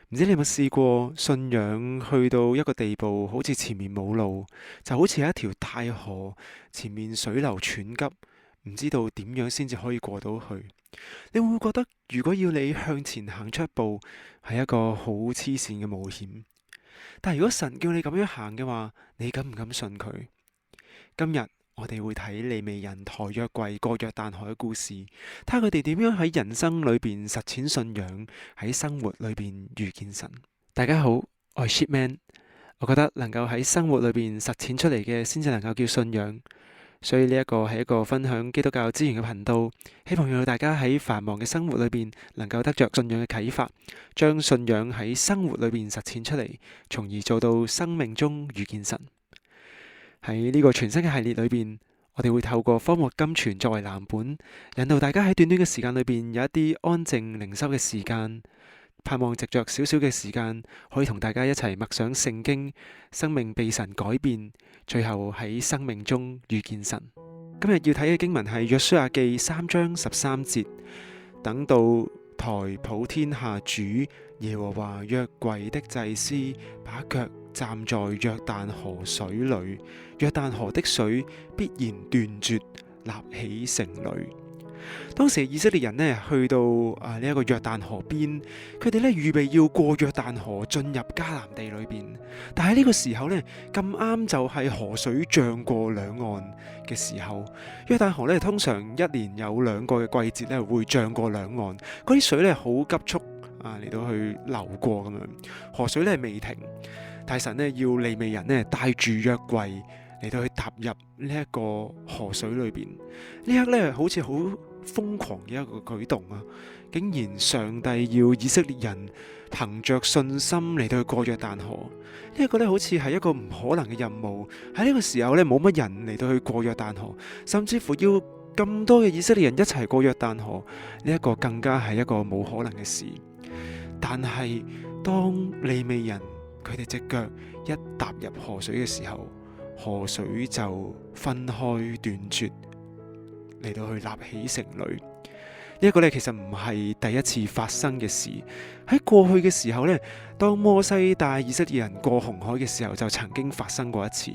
唔知你有冇試過信仰去到一個地步，好似前面冇路，就好似係一條大河，前面水流湍急，唔知道點樣先至可以過到去。你會唔會覺得，如果要你向前行出一步，係一個好黐線嘅冒險？但係如果神叫你咁樣行嘅話，你敢唔敢信佢？今日我哋會睇利未人抬約櫃過約旦河嘅故事，睇下佢哋點樣喺人生裏邊實踐信仰，喺生活裏邊遇見神。大家好，我係 Shipman。我覺得能夠喺生活裏邊實踐出嚟嘅，先至能夠叫信仰。所以呢一個係一個分享基督教資源嘅頻道，希望讓到大家喺繁忙嘅生活裏邊能夠得着信仰嘅啟發，將信仰喺生活裏邊實踐出嚟，從而做到生命中遇見神。喺呢個全新嘅系列裏邊，我哋會透過荒漠甘泉作為藍本，引導大家喺短短嘅時間裏邊有一啲安靜靈修嘅時間，盼望藉着少少嘅時間，可以同大家一齊默想聖經，生命被神改變，最後喺生命中遇見神。今日要睇嘅經文係約書亞記3章13節，等到抬普天下主耶和華約櫃的祭司把腳站在約旦河水裏，約旦河的水必然斷絕，立起成壘。當時以色列人呢去到呢一個約旦河邊，佢哋呢預備要過約旦河進入迦南地裏邊，但係呢個時候呢，咁啱就係河水漲過兩岸嘅時候。約旦河呢通常一年有兩個嘅季節呢會漲過兩岸，嗰啲水呢好急速嚟到去流過咁樣，河水呢未停。大神呢要利未人呢帶住約櫃嚟到去踏入呢一個河水裏邊，呢刻呢好似好瘋狂嘅一個舉動啊！竟然上帝要以色列人憑着信心嚟到去過約旦河，呢一個呢好似係一個唔可能嘅任務。喺呢個時候呢，冇乜人嚟到去過約旦河，甚至乎要咁多嘅以色列人一齊過約旦河，呢一個更加係一個冇可能嘅事。但係當利未人佢哋隻腳一踏入河水嘅時候，河水就分開斷絕，嚟到去立起成壘。呢一個呢，其實唔係第一次發生嘅事。喺過去嘅時候呢，當摩西帶以色列人過紅海嘅時候，就曾經發生過一次。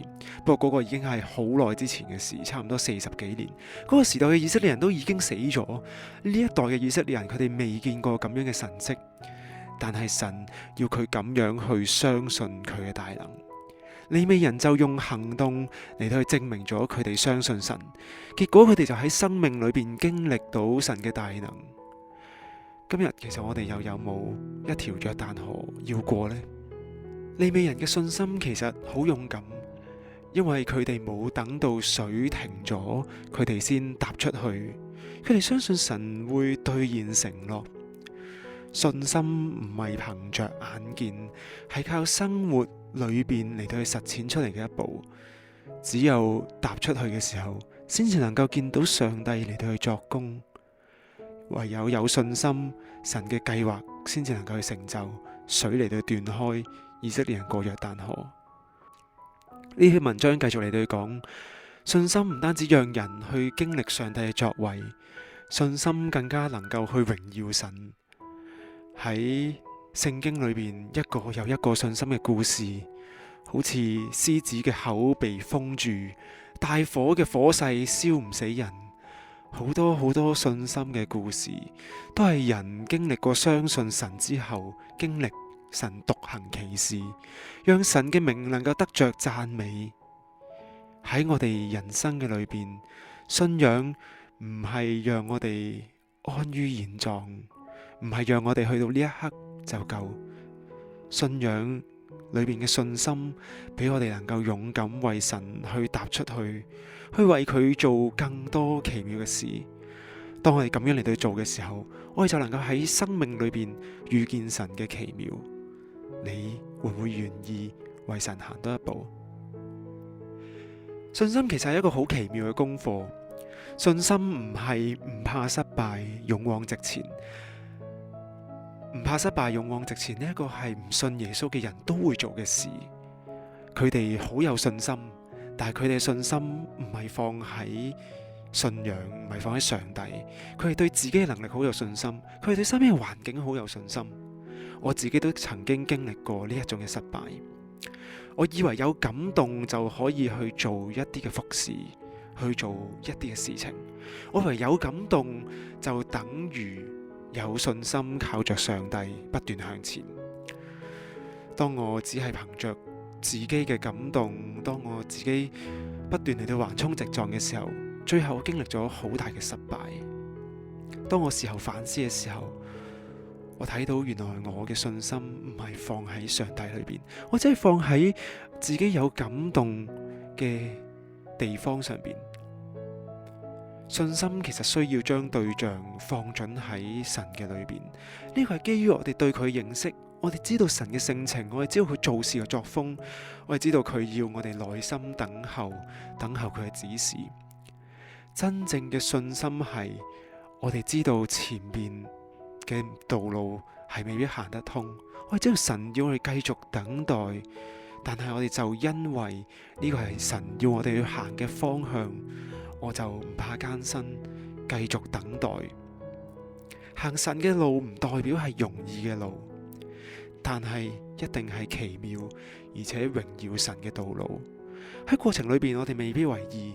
不過嗰個已經係好耐之前嘅事，差唔多40幾年。嗰個時代嘅以色列人都已經死咗。呢一代嘅以色列人，佢哋未見過咁樣嘅神蹟。但係神要佢咁樣去相信佢嘅大能，利未人就用行動嚟到去證明咗佢哋相信神，結果佢哋就喺生命裏邊經歷到神嘅大能。今日其實我哋又有冇一條約旦河要過呢？利未人嘅信心其實好勇敢，因為佢哋冇等到水停咗，佢哋先踏出去，佢哋相信神會兌現承諾。信心唔係憑着眼見，係靠生活裏邊嚟到去實踐出嚟嘅一步。只有踏出去嘅時候，先至能夠見到上帝嚟到去作工。唯有有信心，神嘅計劃先至能夠去成就。水嚟到斷開，以色列人過約旦河。呢篇文章繼續嚟到去講，信心唔單止讓人去經歷上帝嘅作為，信心更加能夠去榮耀神。喺聖經裏邊，一個又一個信心嘅故事，好似獅子嘅口被封住，大火嘅火勢燒唔死人，好多好多信心嘅故事，都係人經歷過相信神之後，經歷神獨行奇事，讓神嘅名能夠得着讚美。喺我哋人生嘅裏邊，信仰唔係讓我哋安於現狀，唔係讓我哋去到呢一刻就夠。信仰裏邊嘅信心，俾我哋能夠勇敢為神去踏出去，去為佢做更多奇妙嘅事。當我哋咁樣嚟到做嘅時候，我哋就能夠喺生命裏邊遇見神嘅奇妙。你會唔會願意為神行多一步？信心其實係一個好奇妙嘅功課。信心唔係唔怕失敗，勇往直前。唔怕失敗，勇往直前，呢一個係唔信耶穌嘅人都會做嘅事。佢哋好有信心，但係佢哋嘅信心唔係放喺信仰，唔係放喺上帝。佢哋對自己嘅能力好有信心，佢哋對身邊嘅環境好有信心。我自己都曾經經歷過呢一種嘅失敗。我以為有感動就可以去做一啲嘅服侍，去做一啲嘅事情。我以為有感動就等於有信心，靠着上帝不斷向前。當我只係憑着自己嘅感動，當我自己不斷嚟到橫衝直撞嘅時候，最後我經歷咗好大嘅失敗。當我事後反思嘅時候，我睇到原來我嘅信心唔係放喺上帝裏邊，我只係放喺自己有感動嘅地方上邊。信心其實需要將對象放準喺神嘅裏邊，呢個係基於我哋對佢認識，我哋知道神嘅性情，我哋知道佢做事嘅作風，我哋知道佢要我哋耐心等候佢嘅指示。真正嘅信心係我哋知道前面嘅道路係未必行得通，我哋知道神要我哋繼續等待，但係我哋就因為呢個係神要我哋去行嘅方向，我就唔怕艱辛，繼續等待。行神嘅路唔代表係容易嘅路，但係一定係奇妙而且榮耀神嘅道路。喺過程裏邊我哋未必為意，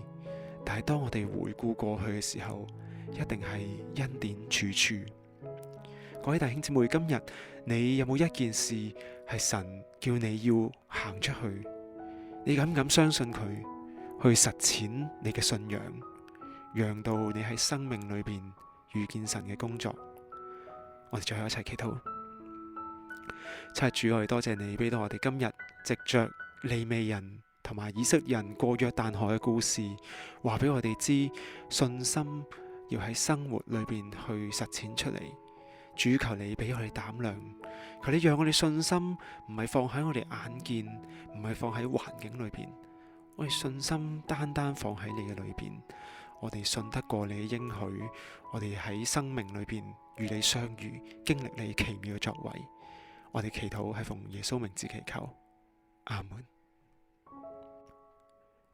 但係當我哋回顧過去嘅時候，一定係恩典處處。各位弟兄姊妹，今日你有冇一件事係神叫你要行出去？你敢唔敢相信佢，去實踐你嘅信仰，讓到你喺生命裏邊遇見神嘅工作？我哋最後一齊祈禱。親愛主，我哋多謝你俾到我哋今日藉着利未人同埋以色列人過約旦河嘅故事，話俾我哋知信心要喺生活裏邊去實踐出嚟。主，求你俾我哋膽量，求你讓我哋信心唔係放喺我哋眼見，唔係放喺環境裏邊，我哋信心單單放喺你嘅裏邊。我哋信得過你嘅應許，我哋喺生命裏邊與你相遇，經歷你奇妙嘅作為。我哋祈禱係奉耶穌名字祈求，阿門。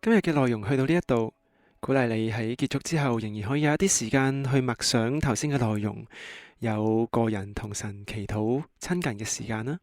今日嘅內容去到呢一度，鼓勵你喺結束之後仍然可以有一啲時間去默想頭先嘅內容，有個人同神祈禱親近嘅時間啦。